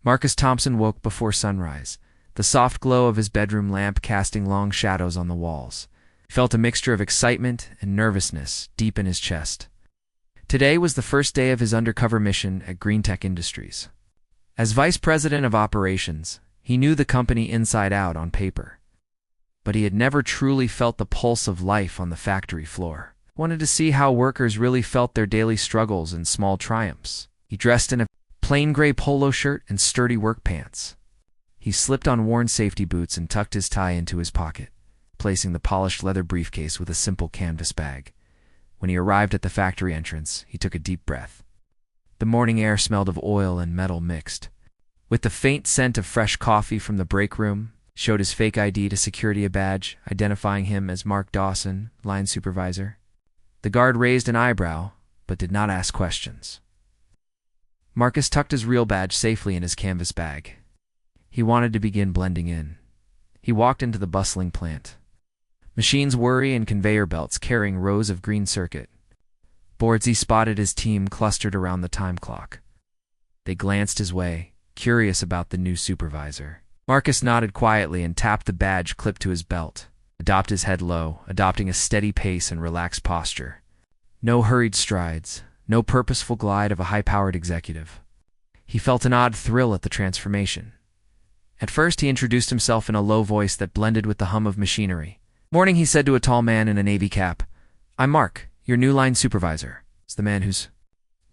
Marcus Thompson woke before sunrise, the soft glow of his bedroom lamp casting long shadows on the walls. He felt a mixture of excitement and nervousness deep in his chest. Today was the first day of his undercover mission at Greentech Industries. As vice president of operations, he knew the company inside out on paper. But he had never truly felt the pulse of life on the factory floor. He wanted to see how workers really felt their daily struggles and small triumphs. He dressed in a plain gray polo shirt and sturdy work pants. He slipped on worn safety boots and tucked his tie into his pocket, placing the polished leather briefcase with a simple canvas bag. When he arrived at the factory entrance, he took a deep breath. The morning air smelled of oil and metal mixed. With the faint scent of fresh coffee from the break room, showed his fake ID to security, a badge identifying him as Mark Dawson, line supervisor. The guard raised an eyebrow, but did not ask questions. Marcus tucked his real badge safely in his canvas bag. He wanted to begin blending in. He walked into the bustling plant. Machines whirring and conveyor belts carrying rows of green circuit boards. He spotted his team clustered around the time clock. They glanced his way, curious about the new supervisor. Marcus nodded quietly and tapped the badge clipped to his belt, adopted his head low, adopting a steady pace and relaxed posture. No hurried strides, no purposeful glide of a high-powered executive. He felt an odd thrill at the transformation. At first, he introduced himself in a low voice that blended with the hum of machinery. "Morning," he said to a tall man in a navy cap. "I'm Mark, your new line supervisor." It's the man whose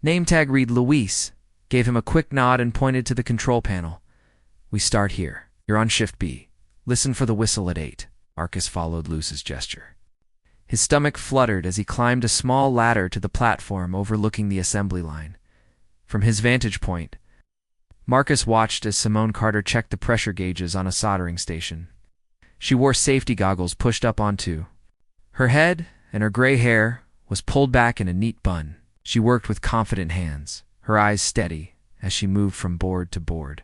name tag read Luis, gave him a quick nod and pointed to the control panel. "We start here. You're on shift B. Listen for the whistle at 8. Marcus followed Luis's gesture. His stomach fluttered as he climbed a small ladder to the platform overlooking the assembly line. From his vantage point, Marcus watched as Simone Carter checked the pressure gauges on a soldering station. She wore safety goggles pushed up onto her head, and her gray hair was pulled back in a neat bun. She worked with confident hands, her eyes steady as she moved from board to board.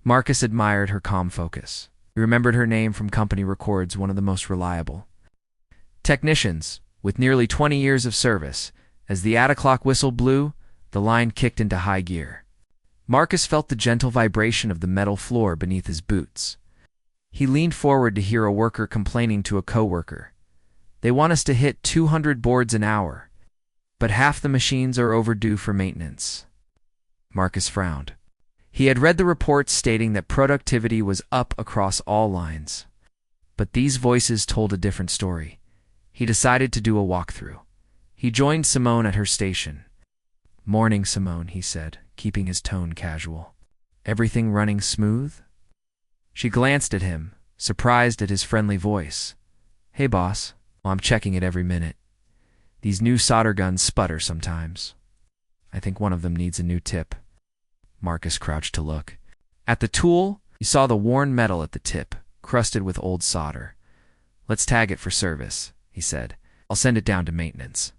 Marcus admired her calm focus. He remembered her name from company records, one of the most reliable technicians, with nearly 20 years of service. As the 8 o'clock whistle blew, the line kicked into high gear. Marcus felt the gentle vibration of the metal floor beneath his boots. He leaned forward to hear a worker complaining to a coworker. "They want us to hit 200 boards an hour, but half the machines are overdue for maintenance." Marcus frowned. He had read the reports stating that productivity was up across all lines. But these voices told a different story. He decided to do a walkthrough. He joined Simone at her station. "Morning, Simone," he said, keeping his tone casual. "Everything running smooth?" She glanced at him, surprised at his friendly voice. "Hey, boss. Well, I'm checking it every minute. These new solder guns sputter sometimes. I think one of them needs a new tip." Marcus crouched to look. At the tool, he saw the worn metal at the tip, crusted with old solder. "Let's tag it for service," he said. "I'll send it down to maintenance."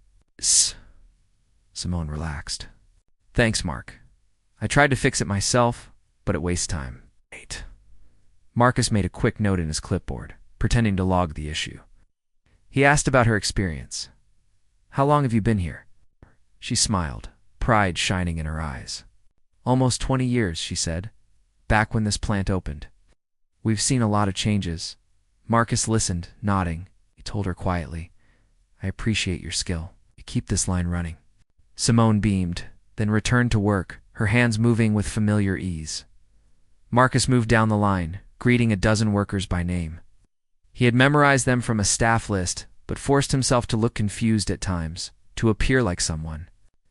Simone relaxed. "Thanks, Mark. I tried to fix it myself, but it wastes time." 8. Marcus made a quick note in his clipboard, pretending to log the issue. He asked about her experience. "How long have you been here?" She smiled, pride shining in her eyes. "Almost 20 years, she said, "back when this plant opened. We've seen a lot of changes." Marcus listened, nodding. He told her quietly, "I appreciate your skill. You keep this line running." Simone beamed, then returned to work, her hands moving with familiar ease. Marcus moved down the line, greeting a dozen workers by name. He had memorized them from a staff list, but forced himself to look confused at times, to appear like someone.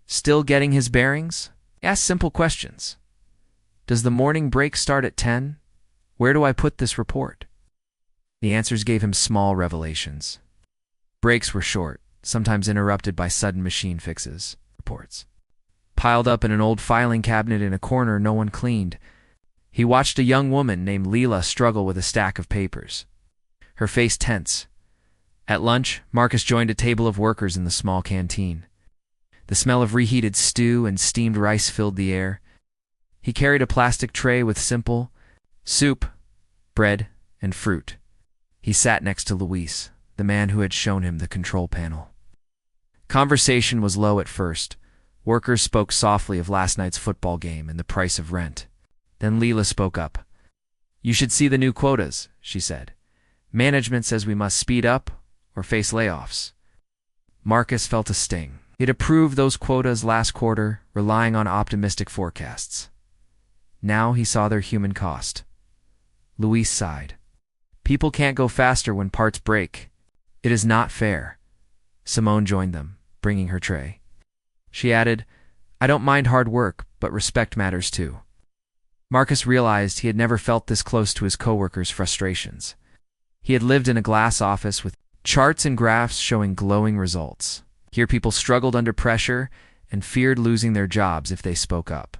Still getting his bearings? He asked simple questions. "Does the morning break start at 10? Where do I put this report?" The answers gave him small revelations. Breaks were short, sometimes interrupted by sudden machine fixes. Reports piled up in an old filing cabinet in a corner no one cleaned. He watched a young woman named Leela struggle with a stack of papers, her face tense. At lunch, Marcus joined a table of workers in the small canteen. The smell of reheated stew and steamed rice filled the air. He carried a plastic tray with simple soup, bread, and fruit. He sat next to Luis, the man who had shown him the control panel. Conversation was low at first. Workers spoke softly of last night's football game and the price of rent. Then Leela spoke up. "You should see the new quotas," she said. "Management says we must speed up or face layoffs." Marcus felt a sting. He had approved those quotas last quarter, relying on optimistic forecasts. Now he saw their human cost. Luis sighed. "People can't go faster when parts break. It is not fair." Simone joined them, bringing her tray. She added, "I don't mind hard work, but respect matters too." Marcus realized he had never felt this close to his coworkers' frustrations. He had lived in a glass office with charts and graphs showing glowing results. Here people struggled under pressure and feared losing their jobs if they spoke up.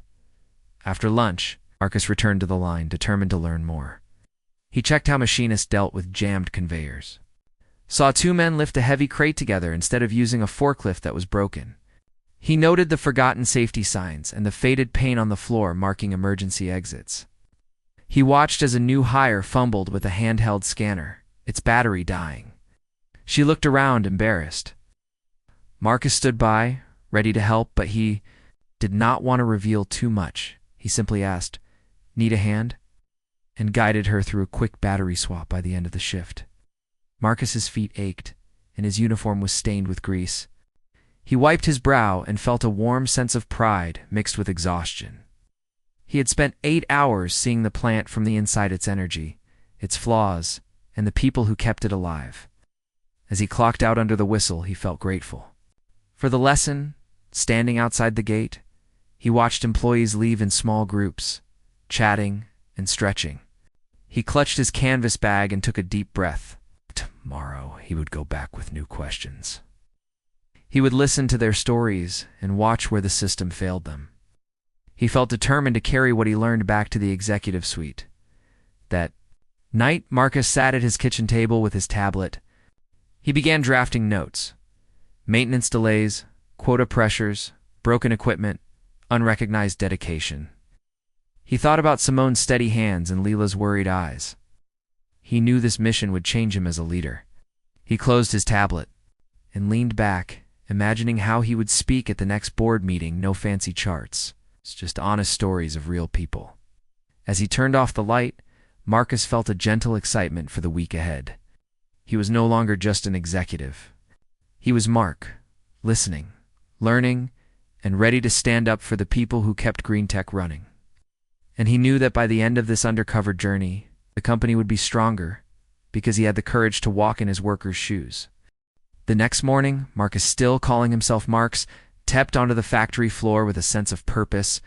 After lunch, Marcus returned to the line, determined to learn more. He checked how machinists dealt with jammed conveyors. Saw two men lift a heavy crate together instead of using a forklift that was broken. He noted the forgotten safety signs and the faded paint on the floor marking emergency exits. He watched as a new hire fumbled with a handheld scanner, its battery dying. She looked around, embarrassed. Marcus stood by, ready to help, but he did not want to reveal too much. He simply asked, "Need a hand?" and guided her through a quick battery swap by the end of the shift. Marcus's feet ached, and his uniform was stained with grease. He wiped his brow and felt a warm sense of pride mixed with exhaustion. He had spent 8 hours seeing the plant from the inside, its energy, its flaws, and the people who kept it alive. As he clocked out under the whistle, he felt grateful. For the lesson, standing outside the gate, he watched employees leave in small groups, chatting and stretching. He clutched his canvas bag and took a deep breath. Tomorrow he would go back with new questions. He would listen to their stories and watch where the system failed them. He felt determined to carry what he learned back to the executive suite. That night, Marcus sat at his kitchen table with his tablet. He began drafting notes. Maintenance delays, quota pressures, broken equipment, unrecognized dedication. He thought about Simone's steady hands and Leela's worried eyes. He knew this mission would change him as a leader. He closed his tablet and leaned back, imagining how he would speak at the next board meeting. No fancy charts, it's just honest stories of real people. As he turned off the light, Marcus felt a gentle excitement for the week ahead. He was no longer just an executive. He was Mark, listening, learning, and ready to stand up for the people who kept Green Tech running. And he knew that by the end of this undercover journey, the company would be stronger because he had the courage to walk in his workers' shoes. The next morning, Marcus, still calling himself Marks, stepped onto the factory floor with a sense of purpose.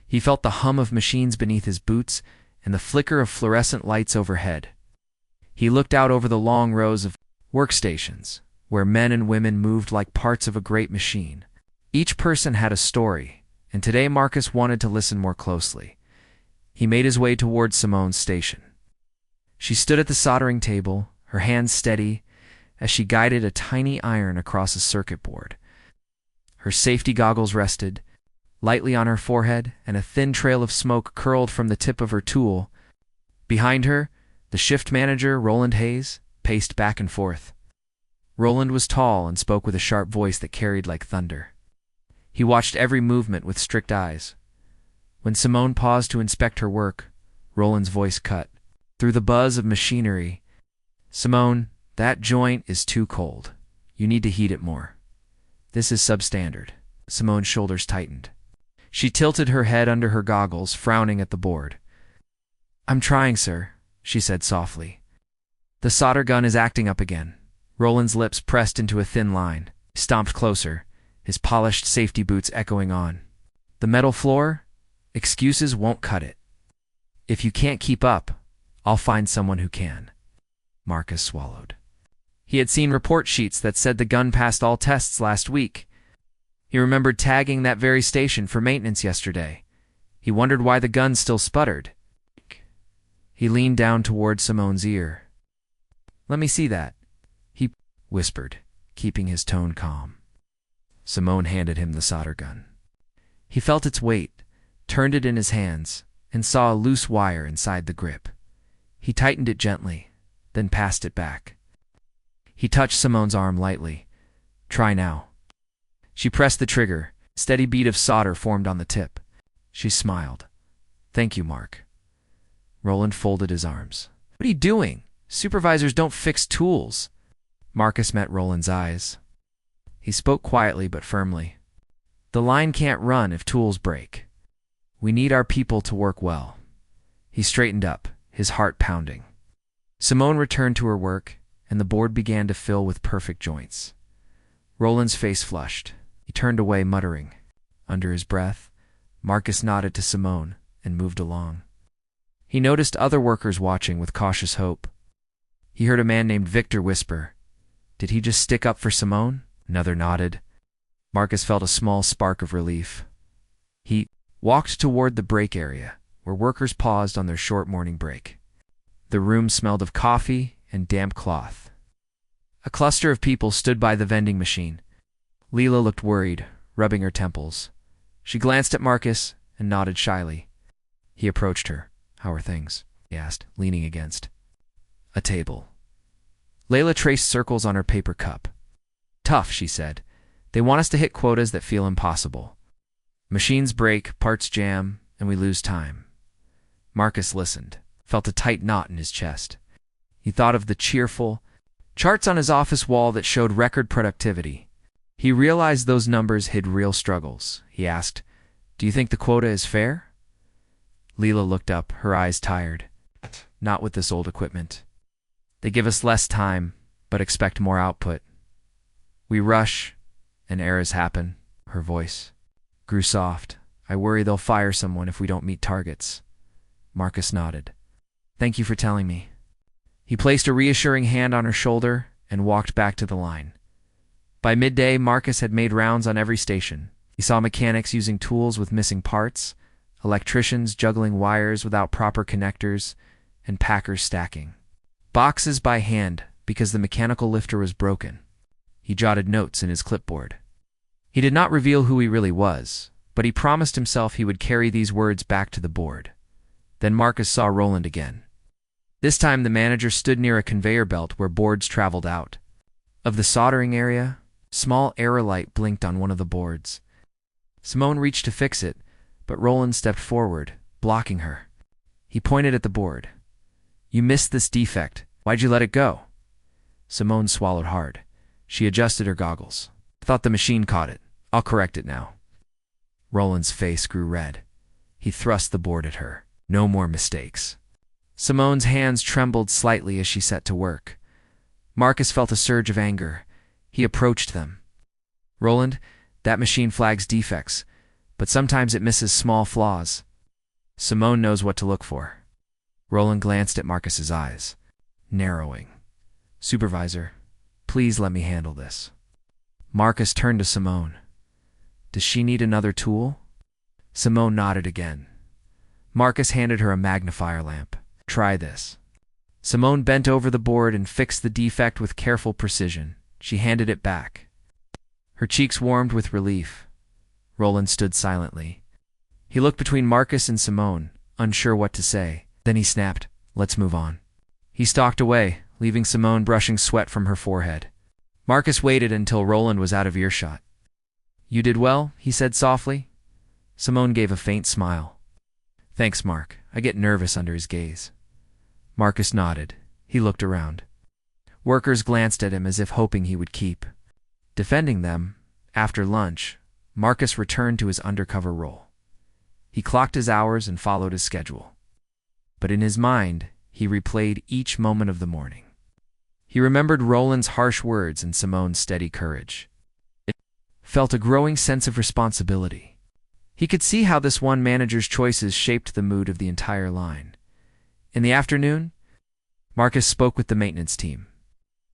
He felt the hum of machines beneath his boots and the flicker of fluorescent lights overhead. He looked out over the long rows of workstations, where men and women moved like parts of a great machine. Each person had a story, and today Marcus wanted to listen more closely. He made his way towards Simone's station. She stood at the soldering table, her hands steady, as she guided a tiny iron across a circuit board. Her safety goggles rested lightly on her forehead, and a thin trail of smoke curled from the tip of her tool. Behind her, the shift manager, Roland Hayes, paced back and forth. Roland was tall and spoke with a sharp voice that carried like thunder. He watched every movement with strict eyes. When Simone paused to inspect her work, Roland's voice cut through the buzz of machinery. "Simone, that joint is too cold. You need to heat it more. This is substandard." Simone's shoulders tightened. She tilted her head under her goggles, frowning at the board. "I'm trying, sir," she said softly. "The solder gun is acting up again." Roland's lips pressed into a thin line. He stomped closer, his polished safety boots echoing on. "The metal floor? Excuses won't cut it. If you can't keep up, I'll find someone who can." Marcus swallowed. He had seen report sheets that said the gun passed all tests last week. He remembered tagging that very station for maintenance yesterday. He wondered why the gun still sputtered. He leaned down toward Simone's ear. "Let me see that," he whispered, keeping his tone calm. Simone handed him the solder gun. He felt its weight, turned it in his hands, and saw a loose wire inside the grip. He tightened it gently, then passed it back. He touched Simone's arm lightly. "Try now." She pressed the trigger. A steady bead of solder formed on the tip. She smiled. Thank you, Mark. Roland folded his arms. What are you doing? Supervisors don't fix tools. Marcus met Roland's eyes. He spoke quietly but firmly. The line can't run if tools break. We need our people to work well. He straightened up, his heart pounding. Simone returned to her work, and the board began to fill with perfect joints. Roland's face flushed. He turned away, muttering. Under his breath, Marcus nodded to Simone and moved along. He noticed other workers watching with cautious hope. He heard a man named Victor whisper, "Did he just stick up for Simone?" Another nodded. Marcus felt a small spark of relief. He walked toward the break area, where workers paused on their short morning break. The room smelled of coffee and damp cloth. A cluster of people stood by the vending machine. Leela looked worried, rubbing her temples. She glanced at Marcus and nodded shyly. He approached her. "How are things?" he asked, leaning against a table. Layla traced circles on her paper cup. "Tough," she said. "They want us to hit quotas that feel impossible. Machines break, parts jam, and we lose time." Marcus listened, felt a tight knot in his chest. He thought of the cheerful charts on his office wall that showed record productivity. He realized those numbers hid real struggles. He asked, "Do you think the quota is fair?" Leela looked up, her eyes tired. "Not with this old equipment. They give us less time, but expect more output. We rush, and errors happen." Her voice grew soft. "I worry they'll fire someone if we don't meet targets." Marcus nodded. "Thank you for telling me." He placed a reassuring hand on her shoulder and walked back to the line. By midday, Marcus had made rounds on every station. He saw mechanics using tools with missing parts, electricians juggling wires without proper connectors, and packers stacking boxes by hand because the mechanical lifter was broken. He jotted notes in his clipboard. He did not reveal who he really was, but he promised himself he would carry these words back to the board. Then Marcus saw Roland again. This time the manager stood near a conveyor belt where boards traveled out. Of the soldering area, small error light blinked on one of the boards. Simone reached to fix it, but Roland stepped forward, blocking her. He pointed at the board. "You missed this defect. Why'd you let it go?" Simone swallowed hard. She adjusted her goggles. "I thought the machine caught it. I'll correct it now." Roland's face grew red. He thrust the board at her. "No more mistakes." Simone's hands trembled slightly as she set to work. Marcus felt a surge of anger. He approached them. "Roland, that machine flags defects, but sometimes it misses small flaws. Simone knows what to look for." Roland glanced at Marcus's eyes, narrowing. "Supervisor, please let me handle this." Marcus turned to Simone. "Does she need another tool?" Simone nodded again. Marcus handed her a magnifier lamp. "Try this." Simone bent over the board and fixed the defect with careful precision. She handed it back. Her cheeks warmed with relief. Roland stood silently. He looked between Marcus and Simone, unsure what to say. Then he snapped, "Let's move on." He stalked away, leaving Simone brushing sweat from her forehead. Marcus waited until Roland was out of earshot. "You did well," he said softly. Simone gave a faint smile. "Thanks, Mark. I get nervous under his gaze." Marcus nodded. He looked around. Workers glanced at him as if hoping he would keep defending them. After lunch, Marcus returned to his undercover role. He clocked his hours and followed his schedule. But in his mind, he replayed each moment of the morning. He remembered Roland's harsh words and Simone's steady courage. It felt a growing sense of responsibility. He could see how this one manager's choices shaped the mood of the entire line. In the afternoon, Marcus spoke with the maintenance team.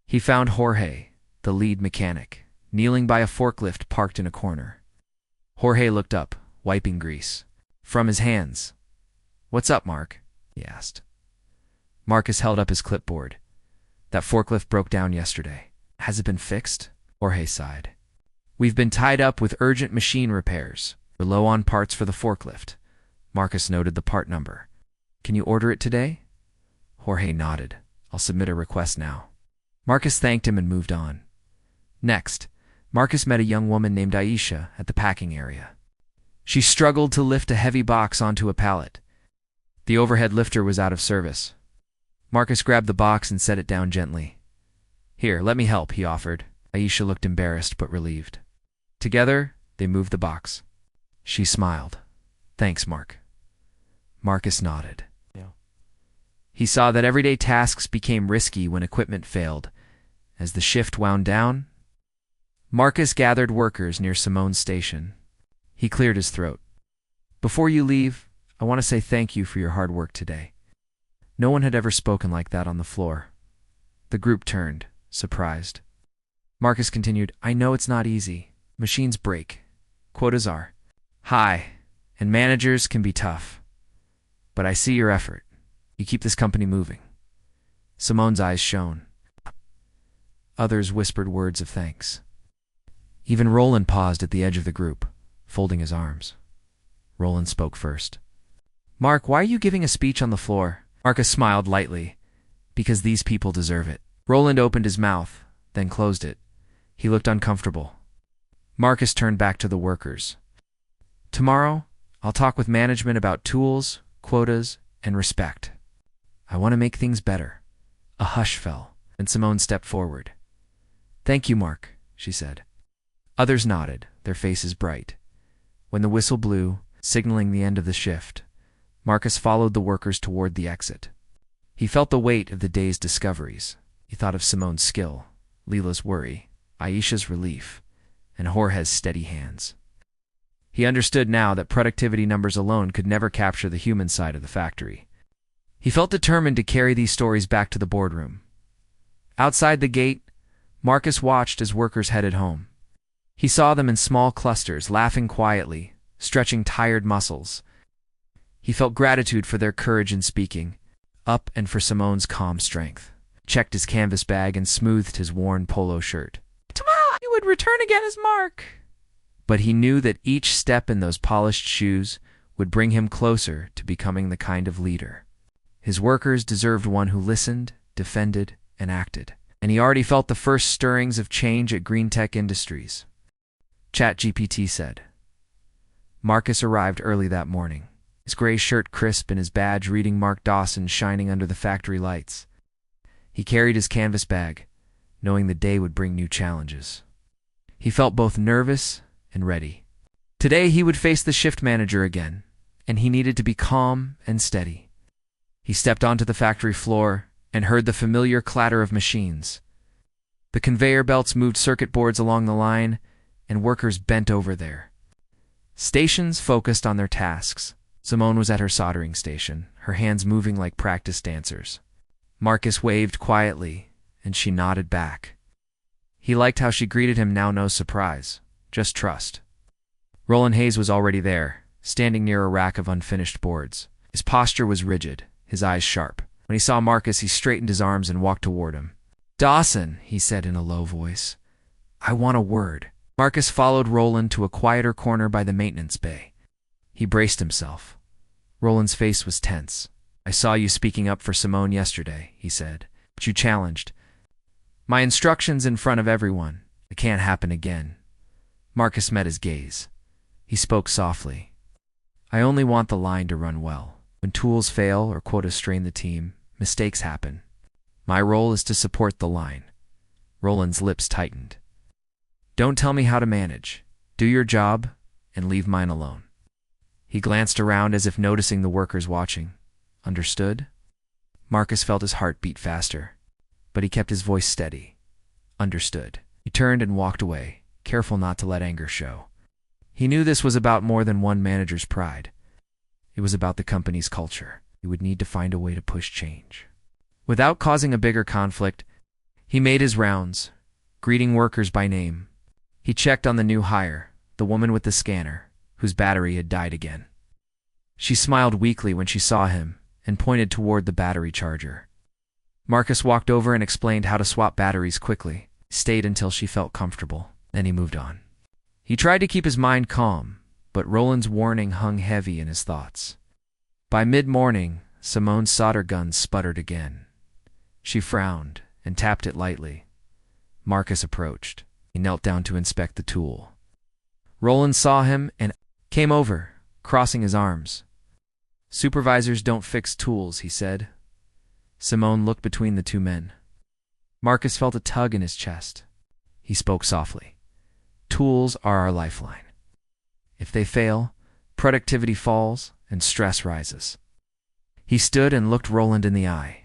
He found Jorge, the lead mechanic, kneeling by a forklift parked in a corner. Jorge looked up, wiping grease from his hands. "What's up, Mark?" he asked. Marcus held up his clipboard. "That forklift broke down yesterday. Has it been fixed?" Jorge sighed. "We've been tied up with urgent machine repairs. We're low on parts for the forklift." Marcus noted the part number. "Can you order it today?" Jorge nodded. "I'll submit a request now." Marcus thanked him and moved on. Next, Marcus met a young woman named Aisha at the packing area. She struggled to lift a heavy box onto a pallet. The overhead lifter was out of service. Marcus grabbed the box and set it down gently. "Here, let me help," he offered. Aisha looked embarrassed but relieved. Together, they moved the box. She smiled. "Thanks, Mark." Marcus nodded. He saw that everyday tasks became risky when equipment failed. As the shift wound down, Marcus gathered workers near Simone's station. He cleared his throat. "Before you leave, I want to say thank you for your hard work today." No one had ever spoken like that on the floor. The group turned, surprised. Marcus continued, "I know it's not easy. Machines break. Quotas are high, and managers can be tough. But I see your effort. You keep this company moving." Simone's eyes shone. Others whispered words of thanks. Even Roland paused at the edge of the group, folding his arms. Roland spoke first. "Mark, why are you giving a speech on the floor?" Marcus smiled lightly. "Because these people deserve it." Roland opened his mouth, then closed it. He looked uncomfortable. Marcus turned back to the workers. "Tomorrow, I'll talk with management about tools, quotas, and respect. I want to make things better." A hush fell, and Simone stepped forward. "Thank you, Mark," she said. Others nodded, their faces bright. When the whistle blew, signaling the end of the shift, Marcus followed the workers toward the exit. He felt the weight of the day's discoveries. He thought of Simone's skill, Leela's worry, Aisha's relief, and Jorge's steady hands. He understood now that productivity numbers alone could never capture the human side of the factory. He felt determined to carry these stories back to the boardroom. Outside the gate, Marcus watched as workers headed home. He saw them in small clusters, laughing quietly, stretching tired muscles. He felt gratitude for their courage in speaking up and for Simone's calm strength. He checked his canvas bag and smoothed his worn polo shirt. Tomorrow he would return again as Mark. But he knew that each step in those polished shoes would bring him closer to becoming the kind of leader. His workers deserved one who listened, defended, and acted. And he already felt the first stirrings of change at Green Tech Industries. ChatGPT said. Marcus arrived early that morning, his gray shirt crisp and his badge reading Mark Dawson shining under the factory lights. He carried his canvas bag, knowing the day would bring new challenges. He felt both nervous and ready. Today he would face the shift manager again, and he needed to be calm and steady. He stepped onto the factory floor and heard the familiar clatter of machines. The conveyor belts moved circuit boards along the line, and workers bent over there. Stations focused on their tasks. Simone was at her soldering station, her hands moving like practice dancers. Marcus waved quietly, and she nodded back. He liked how she greeted him now, no surprise, just trust. Roland Hayes was already there, standing near a rack of unfinished boards. His posture was rigid, his eyes sharp. When he saw Marcus, he straightened his arms and walked toward him. "Dawson," he said in a low voice, "I want a word." Marcus followed Roland to a quieter corner by the maintenance bay. He braced himself. Roland's face was tense. "I saw you speaking up for Simone yesterday," he said, "but you challenged. My instructions in front of everyone. It can't happen again." Marcus met his gaze. He spoke softly. "I only want the line to run well. When tools fail or quotas strain the team, mistakes happen. My role is to support the line." Roland's lips tightened. "Don't tell me how to manage. Do your job and leave mine alone." He glanced around as if noticing the workers watching. Understood? Marcus felt his heart beat faster, but he kept his voice steady. Understood. He turned and walked away, careful not to let anger show. He knew this was about more than one manager's pride. It was about the company's culture. He would need to find a way to push change. Without causing a bigger conflict, he made his rounds, greeting workers by name. He checked on the new hire, the woman with the scanner, whose battery had died again. She smiled weakly when she saw him and pointed toward the battery charger. Marcus walked over and explained how to swap batteries quickly, stayed until she felt comfortable, then he moved on. He tried to keep his mind calm, but Roland's warning hung heavy in his thoughts. By mid-morning, Simone's solder gun sputtered again. She frowned and tapped it lightly. Marcus approached. He knelt down to inspect the tool. Roland saw him and came over, crossing his arms. Supervisors don't fix tools, he said. Simone looked between the two men. Marcus felt a tug in his chest. He spoke softly. Tools are our lifeline. If they fail, productivity falls and stress rises. He stood and looked Roland in the eye.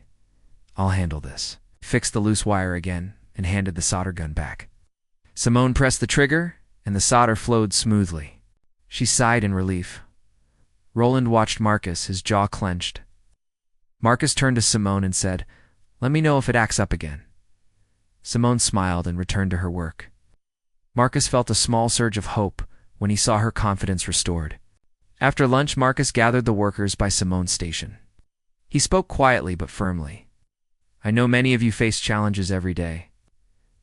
I'll handle this. Fixed the loose wire again and handed the solder gun back. Simone pressed the trigger and the solder flowed smoothly. She sighed in relief. Roland watched Marcus, his jaw clenched. Marcus turned to Simone and said, "Let me know if it acts up again." Simone smiled and returned to her work. Marcus felt a small surge of hope when he saw her confidence restored. After lunch, Marcus gathered the workers by Simone's station. He spoke quietly but firmly. I know many of you face challenges every day.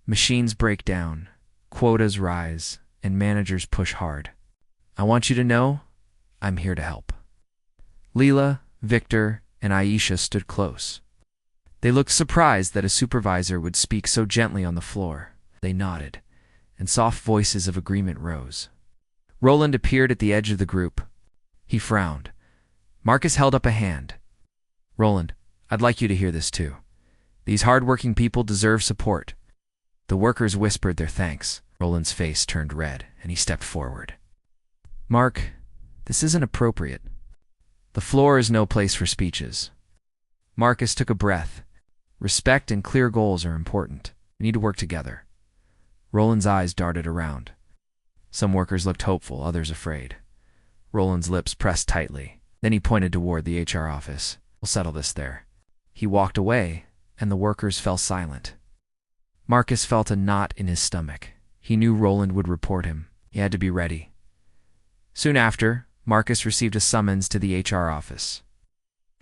Machines break down, quotas rise, and managers push hard. I want you to know, I'm here to help. Leela, Victor, and Aisha stood close. They looked surprised that a supervisor would speak so gently on the floor. They nodded, and soft voices of agreement rose. Roland appeared at the edge of the group. He frowned. Marcus held up a hand. Roland, I'd like you to hear this too. These hard-working people deserve support. The workers whispered their thanks. Roland's face turned red, and he stepped forward. Mark, this isn't appropriate. The floor is no place for speeches. Marcus took a breath. Respect and clear goals are important. We need to work together. Roland's eyes darted around. Some workers looked hopeful, others afraid. Roland's lips pressed tightly. Then he pointed toward the HR office. We'll settle this there. He walked away, and the workers fell silent. Marcus felt a knot in his stomach. He knew Roland would report him. He had to be ready. Soon after, Marcus received a summons to the HR office.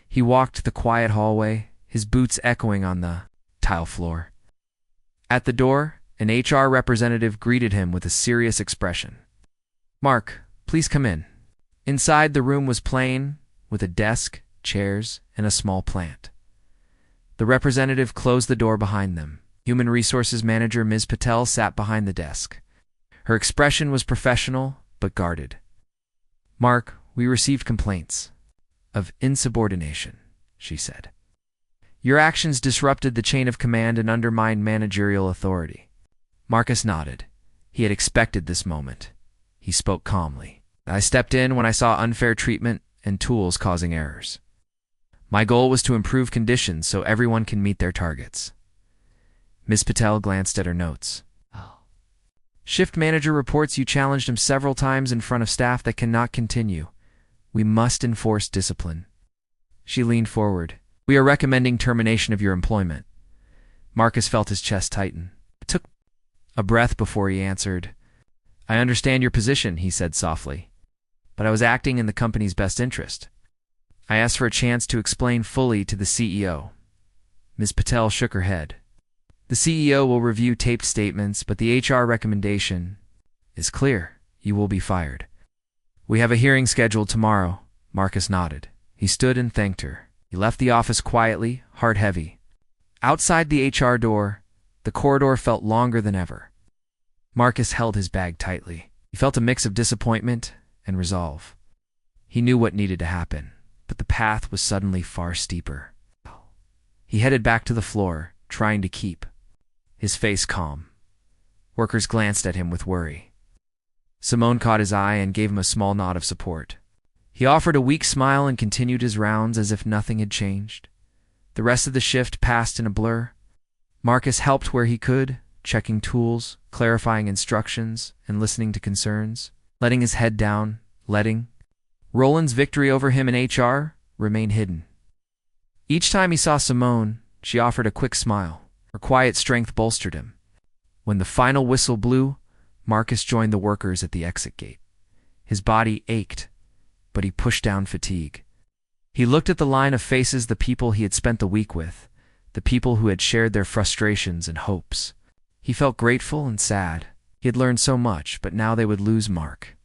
He walked the quiet hallway, his boots echoing on the tile floor. At the door, an HR representative greeted him with a serious expression. Mark, please come in. Inside, the room was plain, with a desk, chairs, and a small plant. The representative closed the door behind them. Human Resources Manager Ms. Patel sat behind the desk. Her expression was professional, but guarded. Mark, we received complaints of insubordination, she said. Your actions disrupted the chain of command and undermined managerial authority. Marcus nodded. He had expected this moment. He spoke calmly. I stepped in when I saw unfair treatment and tools causing errors. My goal was to improve conditions so everyone can meet their targets. Ms. Patel glanced at her notes. Shift manager reports you challenged him several times in front of staff that cannot continue. We must enforce discipline. She leaned forward. We are recommending termination of your employment. Marcus felt his chest tighten. It took a breath before he answered. I understand your position, he said softly, but I was acting in the company's best interest. I asked for a chance to explain fully to the CEO. Ms. Patel shook her head. The CEO will review taped statements, but the HR recommendation is clear. You will be fired. We have a hearing scheduled tomorrow. Marcus nodded. He stood and thanked her. He left the office quietly, heart heavy. Outside the HR door, the corridor felt longer than ever. Marcus held his bag tightly. He felt a mix of disappointment and resolve. He knew what needed to happen, but the path was suddenly far steeper. He headed back to the floor, trying to keep his face calm. Workers glanced at him with worry. Simone caught his eye and gave him a small nod of support. He offered a weak smile and continued his rounds as if nothing had changed. The rest of the shift passed in a blur. Marcus helped where he could, checking tools, clarifying instructions, and listening to concerns, letting his head down, Roland's victory over him in HR remained hidden. Each time he saw Simone, she offered a quick smile. Her quiet strength bolstered him. When the final whistle blew, Marcus joined the workers at the exit gate. His body ached, but he pushed down fatigue. He looked at the line of faces, the people he had spent the week with, the people who had shared their frustrations and hopes. He felt grateful and sad. He had learned so much, but now they would lose Mark.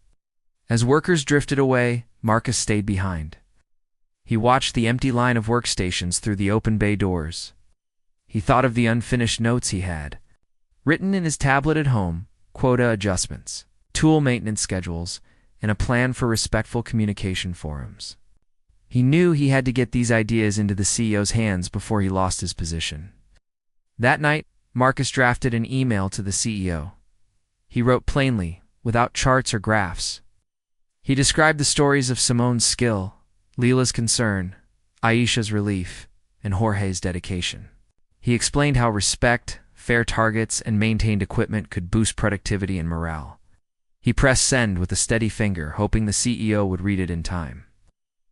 As workers drifted away, Marcus stayed behind. He watched the empty line of workstations through the open bay doors. He thought of the unfinished notes he had, written in his tablet at home, quota adjustments, tool maintenance schedules, and a plan for respectful communication forums. He knew he had to get these ideas into the CEO's hands before he lost his position. That night, Marcus drafted an email to the CEO. He wrote plainly, without charts or graphs. He described the stories of Simone's skill, Leila's concern, Aisha's relief, and Jorge's dedication. He explained how respect, fair targets, and maintained equipment could boost productivity and morale. He pressed send with a steady finger, hoping the CEO would read it in time.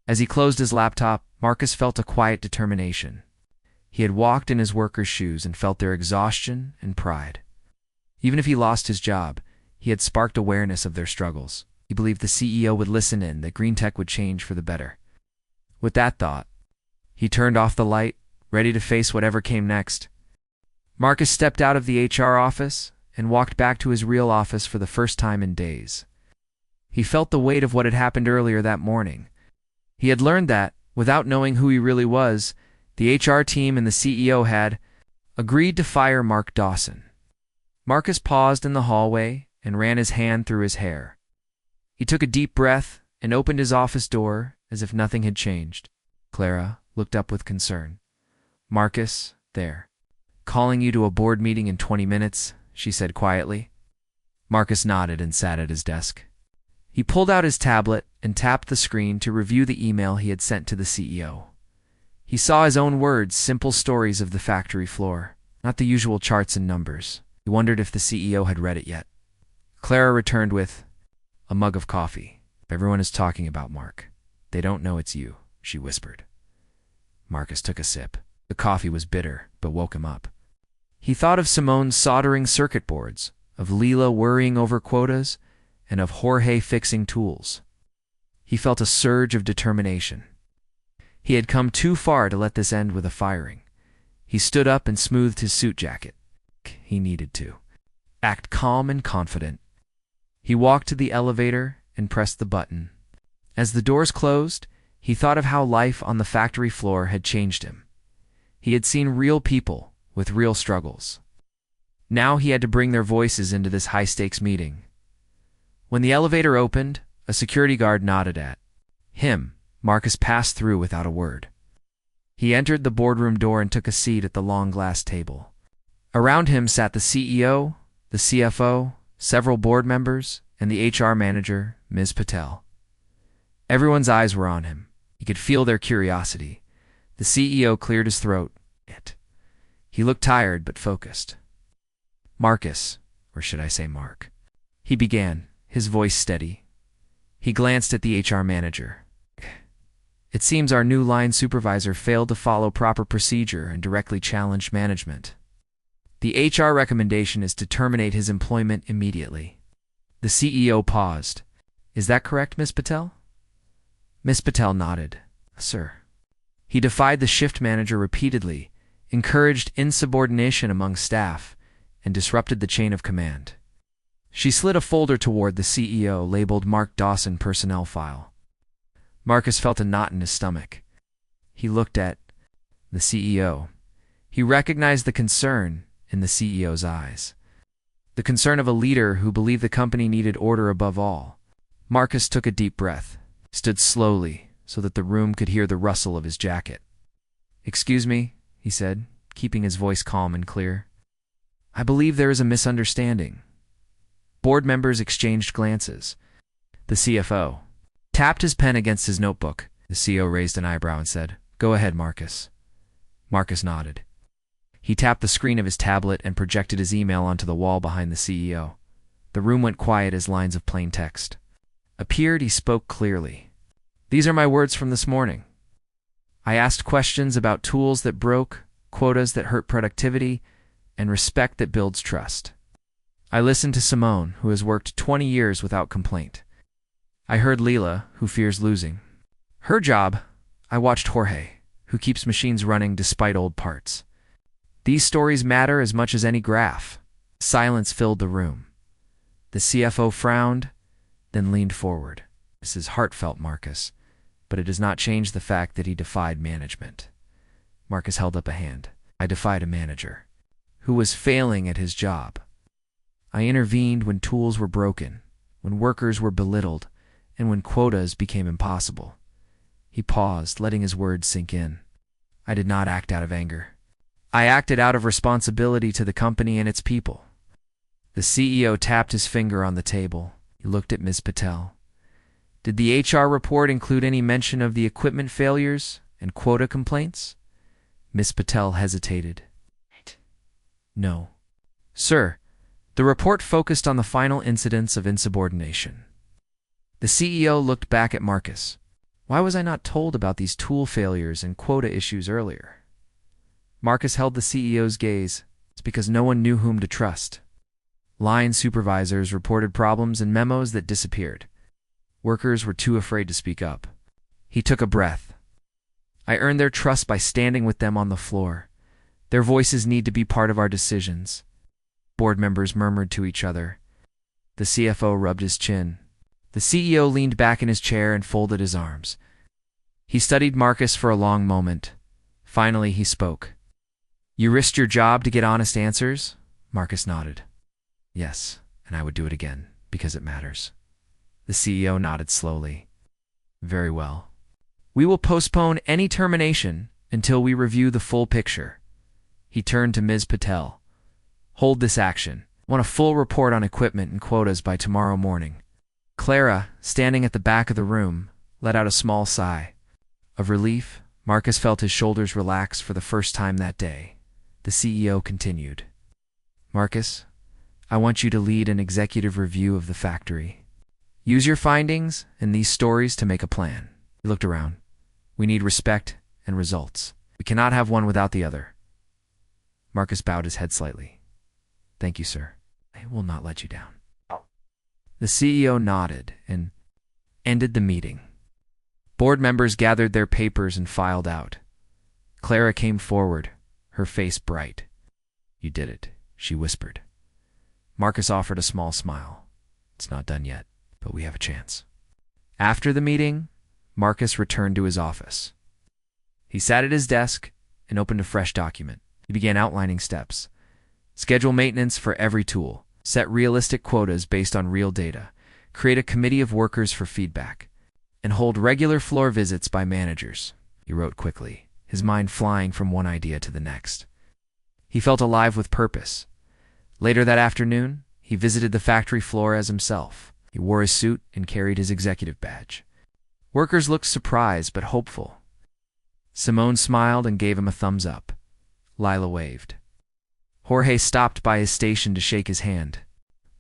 As he closed his laptop, Marcus felt a quiet determination. He had walked in his workers' shoes and felt their exhaustion and pride. Even if he lost his job, he had sparked awareness of their struggles. He believed the CEO would listen in, that green tech would change for the better. With that thought, he turned off the light, ready to face whatever came next. Marcus stepped out of the HR office and walked back to his real office for the first time in days. He felt the weight of what had happened earlier that morning. He had learned that, without knowing who he really was, the HR team and the CEO had agreed to fire Mark Dawson. Marcus paused in the hallway and ran his hand through his hair. He took a deep breath and opened his office door as if nothing had changed. Clara looked up with concern. "Marcus, there. Calling you to a board meeting in 20 minutes, she said quietly. Marcus nodded and sat at his desk. He pulled out his tablet and tapped the screen to review the email he had sent to the CEO. He saw his own words, simple stories of the factory floor, not the usual charts and numbers. He wondered if the CEO had read it yet. Clara returned with a mug of coffee. "Everyone is talking about Mark. They don't know it's you," she whispered. Marcus took a sip. The coffee was bitter, but woke him up. He thought of Simone soldering circuit boards, of Leila worrying over quotas, and of Jorge fixing tools. He felt a surge of determination. He had come too far to let this end with a firing. He stood up and smoothed his suit jacket. He needed to act calm and confident. He walked to the elevator and pressed the button. As the doors closed, he thought of how life on the factory floor had changed him. He had seen real people with real struggles. Now he had to bring their voices into this high-stakes meeting. When the elevator opened, a security guard nodded at him. Marcus passed through without a word. He entered the boardroom door and took a seat at the long glass table. Around him sat the CEO, the CFO, several board members, and the HR manager, Ms. Patel. Everyone's eyes were on him. He could feel their curiosity. The CEO cleared his throat. He looked tired but focused. "Marcus, or should I say Mark," he began, his voice steady. He glanced at the HR manager. "It seems our new line supervisor failed to follow proper procedure and directly challenged management. The HR recommendation is to terminate his employment immediately." The CEO paused. "Is that correct, Ms. Patel?" Ms. Patel nodded. "Sir." He defied the shift manager repeatedly, encouraged insubordination among staff, and disrupted the chain of command. She slid a folder toward the CEO labeled Mark Dawson Personnel File. Marcus felt a knot in his stomach. He looked at the CEO. He recognized the concern in the CEO's eyes. The concern of a leader who believed the company needed order above all. Marcus took a deep breath, stood slowly so that the room could hear the rustle of his jacket. "Excuse me," he said, keeping his voice calm and clear. "I believe there is a misunderstanding." Board members exchanged glances. The CFO tapped his pen against his notebook. The CEO raised an eyebrow and said, "Go ahead, Marcus." Marcus nodded. He tapped the screen of his tablet and projected his email onto the wall behind the CEO. The room went quiet as lines of plain text appeared. He spoke clearly. "These are my words from this morning. I asked questions about tools that broke, quotas that hurt productivity, and respect that builds trust. I listened to Simone, who has worked 20 years without complaint. I heard Leila, who fears losing her job. I watched Jorge, who keeps machines running despite old parts. These stories matter as much as any graph." Silence filled the room. The CFO frowned, then leaned forward. "This is heartfelt, Marcus, but it does not change the fact that he defied management." Marcus held up a hand. "I defied a manager who was failing at his job. I intervened when tools were broken, when workers were belittled, and when quotas became impossible. He paused, letting his words sink in. I did not act out of anger. I acted out of responsibility to the company and its people. The CEO tapped his finger on the table. He looked at Ms. Patel. Did the HR report include any mention of the equipment failures and quota complaints? Ms. Patel hesitated. No. Sir, the report focused on the final incidents of insubordination. The CEO looked back at Marcus. Why was I not told about these tool failures and quota issues earlier? Marcus held the CEO's gaze. It's because no one knew whom to trust. Line supervisors reported problems in memos that disappeared. Workers were too afraid to speak up. He took a breath. I earned their trust by standing with them on the floor. Their voices need to be part of our decisions. Board members murmured to each other. The CFO rubbed his chin. The CEO leaned back in his chair and folded his arms. He studied Marcus for a long moment. Finally, he spoke. You risked your job to get honest answers? Marcus nodded. Yes, and I would do it again, because it matters. The CEO nodded slowly. Very well. We will postpone any termination until we review the full picture. He turned to Ms. Patel. Hold this action. I want a full report on equipment and quotas by tomorrow morning. Clara, standing at the back of the room, let out a small sigh. Of relief, Marcus felt his shoulders relax for the first time that day. The CEO continued. Marcus, I want you to lead an executive review of the factory. Use your findings and these stories to make a plan. He looked around. We need respect and results. We cannot have one without the other. Marcus bowed his head slightly. Thank you, sir. I will not let you down. The CEO nodded and ended the meeting. Board members gathered their papers and filed out. Clara came forward, her face bright. You did it, she whispered. Marcus offered a small smile. It's not done yet, but we have a chance. After the meeting, Marcus returned to his office. He sat at his desk and opened a fresh document. He began outlining steps. Schedule maintenance for every tool. Set realistic quotas based on real data. Create a committee of workers for feedback. And hold regular floor visits by managers. He wrote quickly, his mind flying from one idea to the next. He felt alive with purpose. Later that afternoon, he visited the factory floor as himself. He wore his suit and carried his executive badge. Workers looked surprised but hopeful. Simone smiled and gave him a thumbs up. Lila waved. Jorge stopped by his station to shake his hand.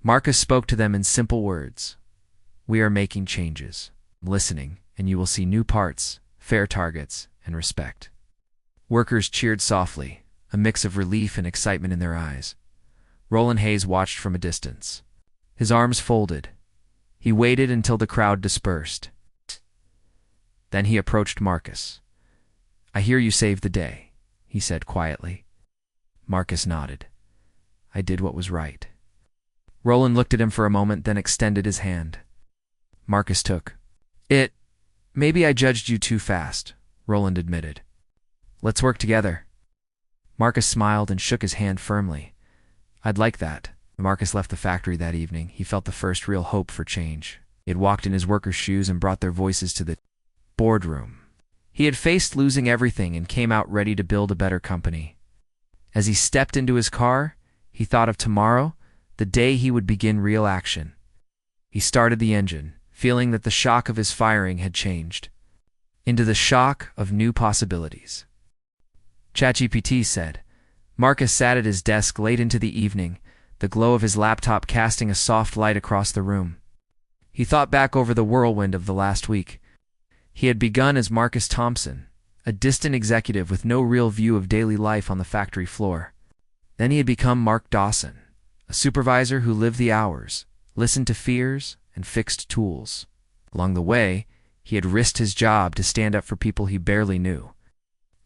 Marcus spoke to them in simple words. We are making changes. Listening, and you will see new parts, fair targets, and respect. Workers cheered softly, a mix of relief and excitement in their eyes. Roland Hayes watched from a distance. His arms folded. He waited until the crowd dispersed. Then he approached Marcus. I hear you saved the day, he said quietly. Marcus nodded. I did what was right. Roland looked at him for a moment, then extended his hand. Marcus took. Maybe I judged you too fast, Roland admitted. Let's work together. Marcus smiled and shook his hand firmly. I'd like that. When Marcus left the factory that evening, he felt the first real hope for change. He had walked in his workers' shoes and brought their voices to the boardroom. He had faced losing everything and came out ready to build a better company. As he stepped into his car, he thought of tomorrow, the day he would begin real action. He started the engine, feeling that the shock of his firing had changed into the shock of new possibilities. ChatGPT said. Marcus sat at his desk late into the evening, the glow of his laptop casting a soft light across the room. He thought back over the whirlwind of the last week. He had begun as Marcus Thompson, a distant executive with no real view of daily life on the factory floor. Then he had become Mark Dawson, a supervisor who lived the hours, listened to fears, and fixed tools. Along the way, he had risked his job to stand up for people he barely knew.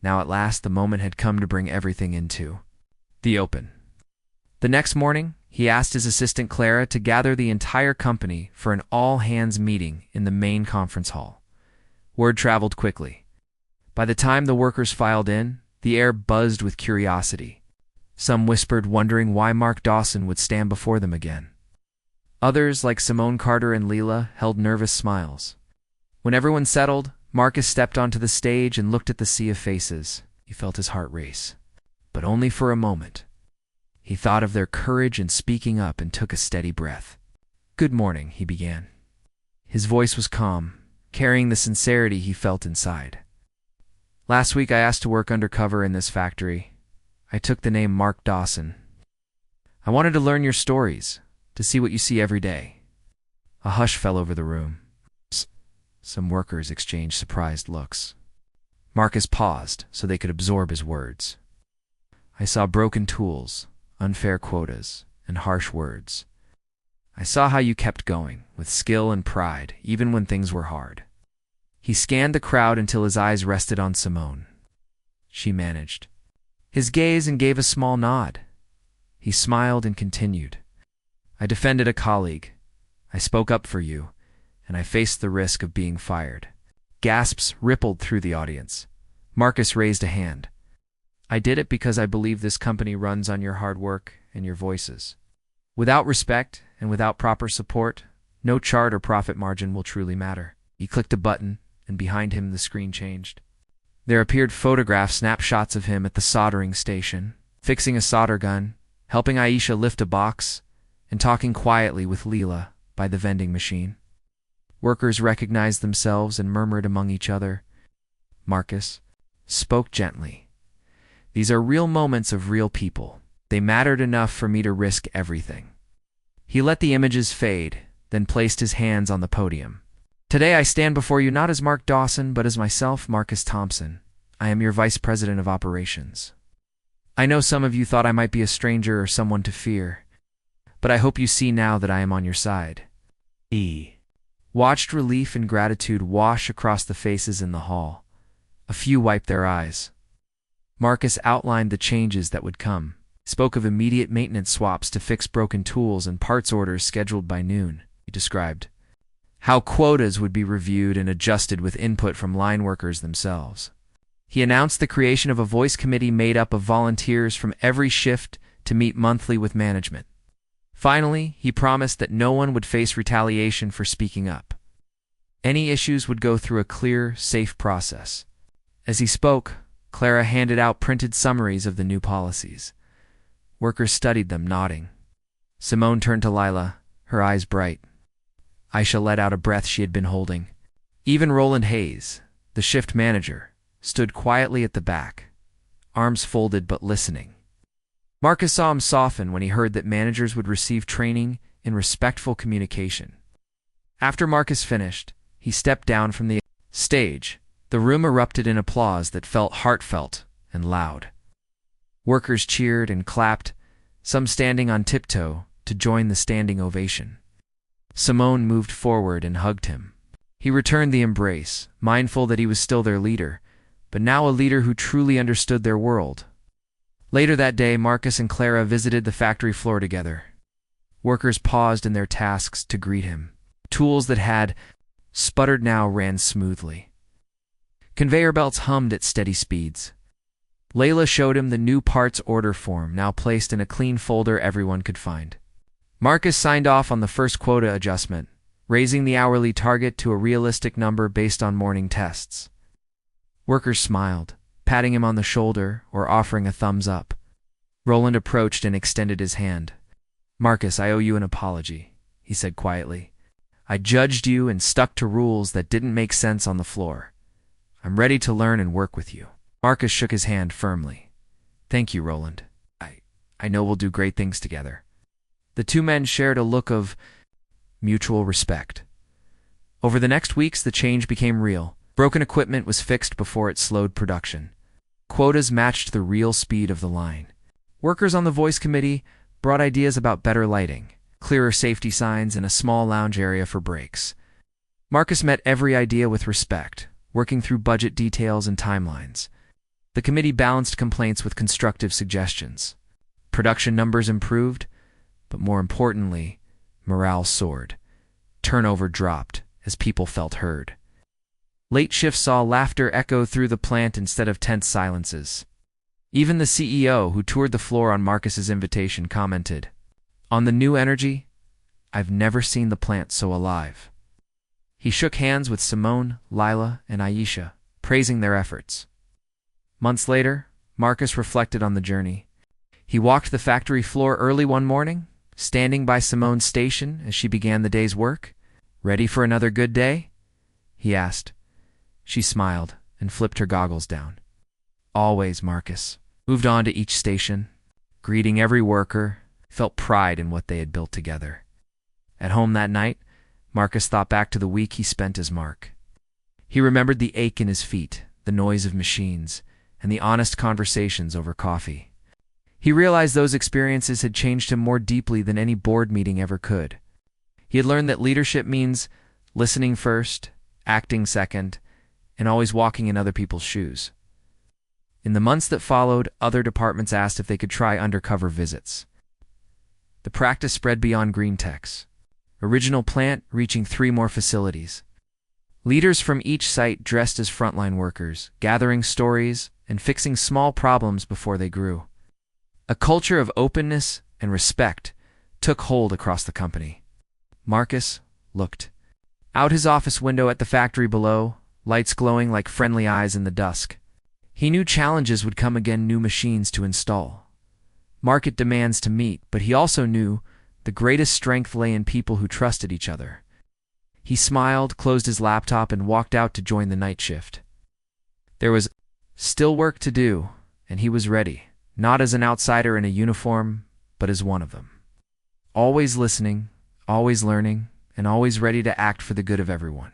Now at last the moment had come to bring everything into the open. The next morning, he asked his assistant Clara to gather the entire company for an all-hands meeting in the main conference hall. Word traveled quickly. By the time the workers filed in, the air buzzed with curiosity. Some whispered, wondering why Mark Dawson would stand before them again. Others, like Simone Carter and Leela, held nervous smiles. When everyone settled, Marcus stepped onto the stage and looked at the sea of faces. He felt his heart race, but only for a moment. He thought of their courage in speaking up and took a steady breath. "Good morning," he began. His voice was calm, carrying the sincerity he felt inside. "Last week I asked to work undercover in this factory. I took the name Mark Dawson. I wanted to learn your stories, to see what you see every day." A hush fell over the room. Some workers exchanged surprised looks. Marcus paused so they could absorb his words. "I saw broken tools, unfair quotas, and harsh words. I saw how you kept going, with skill and pride, even when things were hard." He scanned the crowd until his eyes rested on Simone. She managed his gaze and gave a small nod. He smiled and continued. "I defended a colleague. I spoke up for you, and I faced the risk of being fired." Gasps rippled through the audience. Marcus raised a hand. "I did it because I believe this company runs on your hard work and your voices. Without respect and without proper support, no chart or profit margin will truly matter." He clicked a button, and behind him the screen changed. There appeared photograph snapshots of him at the soldering station, fixing a solder gun, helping Aisha lift a box, and talking quietly with Leela by the vending machine. Workers recognized themselves and murmured among each other. Marcus spoke gently. "These are real moments of real people. They mattered enough for me to risk everything." He let the images fade, then placed his hands on the podium. "Today I stand before you not as Mark Dawson, but as myself, Marcus Thompson. I am your Vice President of Operations. I know some of you thought I might be a stranger or someone to fear, but I hope you see now that I am on your side." Watched relief and gratitude wash across the faces in the hall. A few wiped their eyes. Marcus outlined the changes that would come, spoke of immediate maintenance swaps to fix broken tools and parts orders scheduled by noon. He described how quotas would be reviewed and adjusted with input from line workers themselves. He announced the creation of a voice committee made up of volunteers from every shift to meet monthly with management. Finally, he promised that no one would face retaliation for speaking up. Any issues would go through a clear, safe process. As he spoke, Clara handed out printed summaries of the new policies. Workers studied them, nodding. Simone turned to Lila, her eyes bright. Aisha let out a breath she had been holding. Even Roland Hayes, the shift manager, stood quietly at the back, arms folded but listening. Marcus saw him soften when he heard that managers would receive training in respectful communication. After Marcus finished, he stepped down from the stage. The room erupted in applause that felt heartfelt and loud. Workers cheered and clapped, some standing on tiptoe to join the standing ovation. Simone moved forward and hugged him. He returned the embrace, mindful that he was still their leader, but now a leader who truly understood their world. Later that day, Marcus and Clara visited the factory floor together. Workers paused in their tasks to greet him. Tools that had sputtered now ran smoothly. Conveyor belts hummed at steady speeds. Layla showed him the new parts order form, now placed in a clean folder everyone could find. Marcus signed off on the first quota adjustment, raising the hourly target to a realistic number based on morning tests. Workers smiled, patting him on the shoulder or offering a thumbs up. Roland approached and extended his hand. "Marcus, I owe you an apology," he said quietly. "I judged you and stuck to rules that didn't make sense on the floor. I'm ready to learn and work with you." Marcus shook his hand firmly. "Thank you, Roland. I know we'll do great things together." The two men shared a look of mutual respect. Over the next weeks, the change became real. Broken equipment was fixed before it slowed production. Quotas matched the real speed of the line. Workers on the voice committee brought ideas about better lighting, clearer safety signs, and a small lounge area for breaks. Marcus met every idea with respect, working through budget details and timelines. The committee balanced complaints with constructive suggestions. Production numbers improved, but more importantly, morale soared. Turnover dropped as people felt heard. Late shifts saw laughter echo through the plant instead of tense silences. Even the CEO, who toured the floor on Marcus's invitation, commented, "On the new energy, I've never seen the plant so alive." He shook hands with Simone, Lila, and Aisha, praising their efforts. Months later, Marcus reflected on the journey. He walked the factory floor early one morning, standing by Simone's station as she began the day's work. "Ready for another good day?" he asked. She smiled and flipped her goggles down. "Always, Marcus." Moved on to each station, greeting every worker, felt pride in what they had built together. At home that night, Marcus thought back to the week he spent as Mark. He remembered the ache in his feet, the noise of machines, and the honest conversations over coffee. He realized those experiences had changed him more deeply than any board meeting ever could. He had learned that leadership means listening first, acting second, and always walking in other people's shoes. In the months that followed, other departments asked if they could try undercover visits. The practice spread beyond green techs. Original Plant reaching 3 more facilities. Leaders from each site dressed as frontline workers, gathering stories and fixing small problems before they grew. A culture of openness and respect took hold across the company. Marcus looked out his office window at the factory below, lights glowing like friendly eyes in the dusk. He knew challenges would come again, new machines to install, market demands to meet, but he also knew the greatest strength lay in people who trusted each other. He smiled, closed his laptop, and walked out to join the night shift. There was still work to do, and he was ready, not as an outsider in a uniform, but as one of them. Always listening, always learning, and always ready to act for the good of everyone.